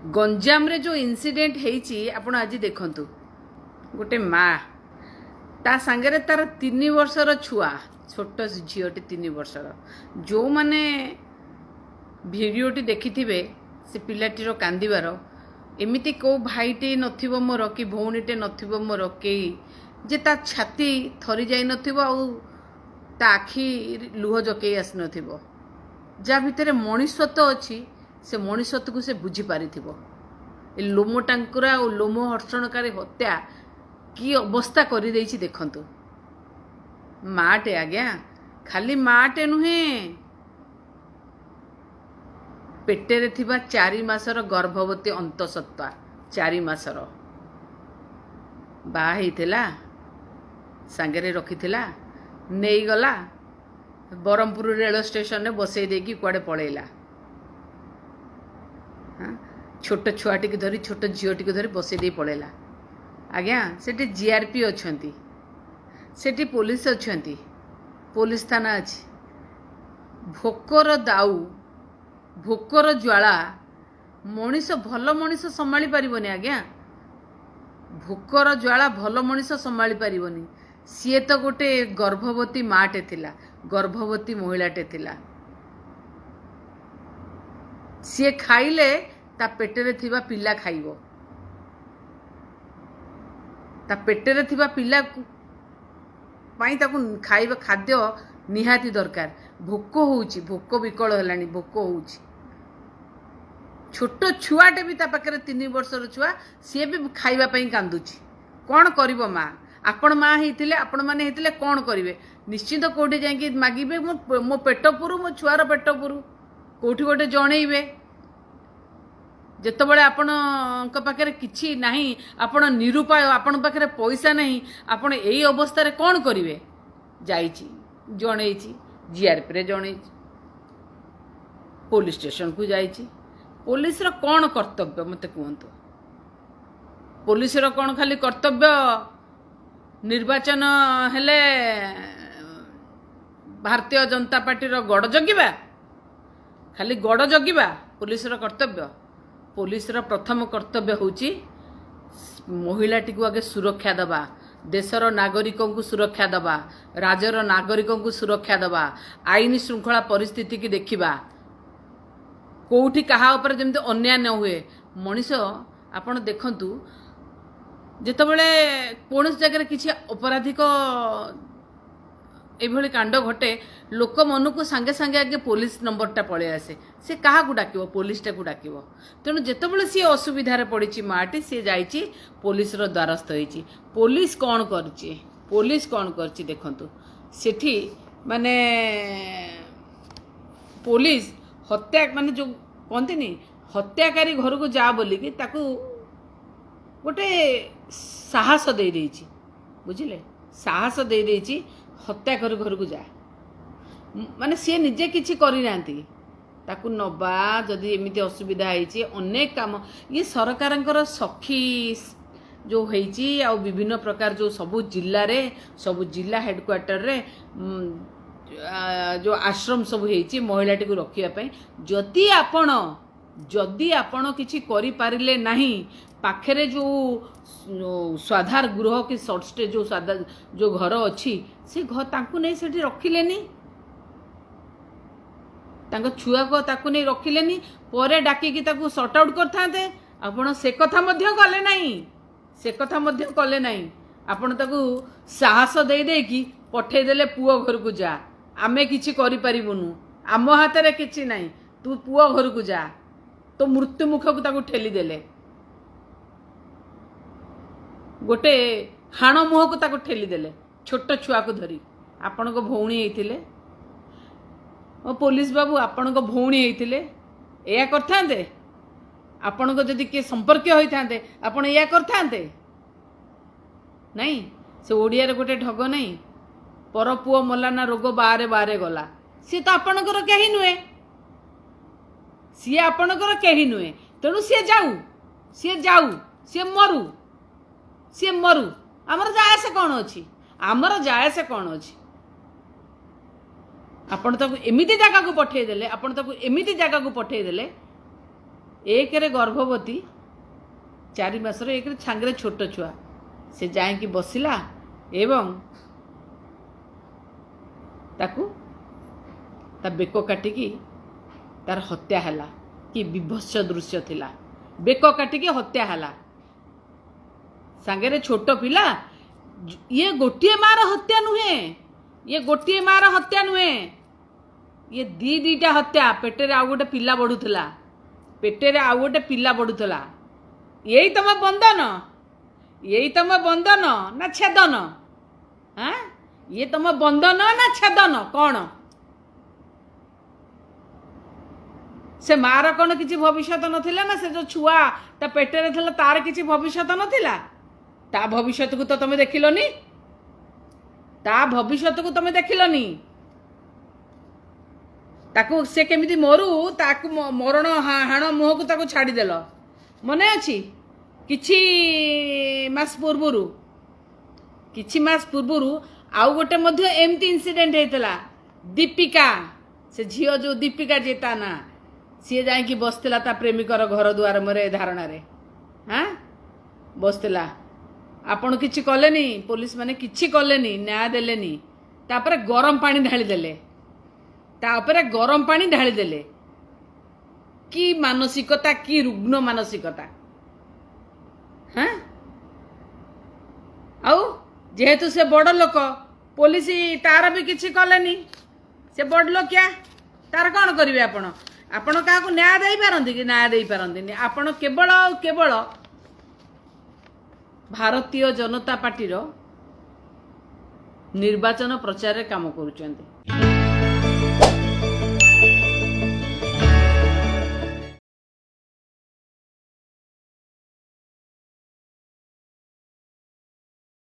गंजाम रे जो इनसीडेंट हेची आपण आज देखंतु गोटे माँ ता सांगरे तार 3 वर्षर छुआ छोट झीटे 3 वर्षर जो माने भिडियोटी देखिथिबे से पिलाटीर कांदिबार एमिति को भाईटे नथिबो मोर कि भौणीटे नथिबो मोर के जे ता छाती थरी जाई नथिबो आ ता आखि लुह जकई आस नथिबो जा भितरे मनुष्यत्व अच्छी से मनुष्यत्व को से बुझी पारिथिबो। ए लोमो टांकुरा और लोमो हर्षणकारी हत्या की अवस्था करि देछि देखंतु। माटे आज्ञा खाली माटे नुहे पेटेरे थिबा 4 मासर गर्भवती अंतसत्वा 4 मासर बा हेइथिला सांगरे रखिथिला नेई गला बरमपुर रेल स्टेशन ने बसई देकी कुआडे पळेला। छोट छुआटी की धरी छोट झीटी की धरी बसई दे पळेला। आज्ञा सेठी जीआरपी अछंती सेठी पुलिस अछंती पुलिस थाना अछि। भोकर दाऊ भोकर ज्वाला मनीष भल मनीष संभाली पारिबनी। आज्ञा भोकर ज्वाला भल मनीष संभाली पारिबनी। सीए तो गोटे गर्भवती माटे थिला गर्भवती महिलाटे थिला। सीए खाइले ता पेटेरे थिबा पिला खाइबो ता पेटेरे थिबा पिला पाई ताकू खाइबा खाद्य निहाती दरकार। भोक होउची भोक विकल हेलानी भोक होउची। छोट छुआटे भी ता पाखरे 3 वर्षर छुआ सी भी खाइबा पई कांदुची। कौन करिवो माँ आपण माँ हेतिले आपण माने हेतिले कौन करिवे निश्चित कोठी जाई मागिबे मो पेट पुरु मो छुआर पेट पुरु कोठी गोटे जणेइबे। जेतबळे आपण पाखरे किछि नाही आपण निरुपाय आपण पाखरे पैसा नहीं आपण एई अवस्था रे कौन करिवे जाईची जणेइची जीआरपी रे जणेइची पुलिस स्टेशन को जाईची। पुलिस रो कौन कर्तव्य मते कहंतु। पुलिस रो कौन खाली कर्तव्य निर्वाचन हेले भारतीय जनता पार्टी रो गड़ जगिबा खाली गड़ जगिबा पुलिस रो कर्तव्य। पुलिस रो प्रथम कर्तव्य होची महिलाटी को आगे सुरक्षा दबा देशर नागरिकों को सुरक्षा दबा राज्यर नागरिकों को सुरक्षा दबा आईन श्रृंखला परिस्थिति की देखिबा कोठी कहा ऊपर जमते अन्याय न हुए। मनीष आपण देखंतु जेतबळे कोनस जगह किछि अपराधिक एभली कांड घटे लोक मन को सांगे सांगे आगे पुलिस नंबरटा पळे आसे से कहा को डाकिबो पुलिसटा को डाकिबो। तेणु जेतबळे सी असुविधा रे पड़िछि माटी सी जाईछि पुलिस रो द्वारस्थ होईछि। पुलिस कौन करछि पुलिस कौन करछि देखंतु सेठी माने पुलिस हत्या माने जो कहते नहीं हत्याकारी घर को जा बोली कि ताकू गोटे साहस दे देइछि बुझिले साहस दे देइछि हत्या कर घर को जा माने सी निजे किछि करि नांती ताकू नबा जदि एमिति असुविधा होइछि अनेक काम ये सरकारंकर सखी जो होइछि आ विभिन्न प्रकार जो सबु जिला हेडक्वार्टर रे जो आश्रम सब होइछि महिलाटी को रखिया पई जदि आपण किछि करि पारिले नाही पाखरे जो स्वाधार गृह कि सडस्टे जो स्वाधार जो घर अच्छी से घर तांकु नहीं सेठी रखिलेनी तांको छुआ को ताकु नहीं रखिलेनी परे डाकी कि ताकु सॉर्ट आउट करथांते आपण से कथा मध्य कले नाही से कथा मध्य कले नाही आपण ताकु साहस दे कि पठे देले पुओ घर को जा आमे किछि करि परिबुनु आम हाथ रे किछि नाही तू पुओ घर को जा तो मृत्यु मुख को ताकु ठेली देले गोटे हाण मुह को ताकु ठेली देले छोट छुआ को धरी आपण को भौणी हेतिले ओ पुलिस बाबू आपण को भौणी हेतिले एया करथांते आपण को जदि के संपर्क होइथांते आपण एया करथांते नहीं से ओडिया रे गोटे ढग नहीं पर पुओ मलाना रोग बारे बारे गला सी तो आपणकर कहीं नुहे सी आपणकर कहीं नुहे तेणु सी जाऊ सी मरु आमर जायसे कौन अच्छी आमर जायसे कौन अच्छी आपण ताकू एमिति जगह को पठे देले आपण ताकू एमिति जगह को पठे देले एकरे गर्भवती 4 मासर एक छांगे छोट छुआ से जाइकी बसिला एवं ताकू ता बेक काटिकी तार हत्या हैला कि विभत्स दृश्य थिला बेक काटिकी हत्या हैला सांगे छोट पिला ये गोटे मार हत्या नुहे ये गोटे मार हत्या नुहे ये दीटा हत्या पेटे आउ गोटे पिला बढ़ुला पेटे आउ गोटे पिला बढ़ुला यही तुम बंधन यही तुम बंधन ना छेदन हाँ ये तुम बंधन ना छेदन कौन से मार कौन किसी भविष्य नथिला ना से जो छुआ ता पेटे थिला तार किसी भविष्य नथिला ता भविष्य को तो तुम देखिलनी ता भविष्य को तुम देखिलनी ताकू से केमिति मरु ताकू मरण हाण मुह को ताकू छाड़ीदेल मने अच्छी किछि मास पूर्वरु आउ गोटे मध्य एमती इनसीडेंट होता दीपिका से झील जो दीपिका जेता ना सी जाकि बसला ता प्रेमिकर घर दुआर मोरे धारणा रे हाँ बसला आपण किछि कलेनी पुलिस माने किछि कलेनी न्याय देलेनी तापरे गरम पानी ढाली देले तापरे गरम पानी ढाली देले की मानसिकता की रुग्ण मानसिकता हाँ आउ जेहेतु से बड़ लोक पुलिस तार भी किछि कलेनी से बड़ लोक क्या तार कौन करिवे आपण आपण काहाकू न्याय देई पारंती कि न्याय देई पारंती आपण केवल केवल भारतीय जनता पार्टी निर्वाचन प्रचार काम करुचंती।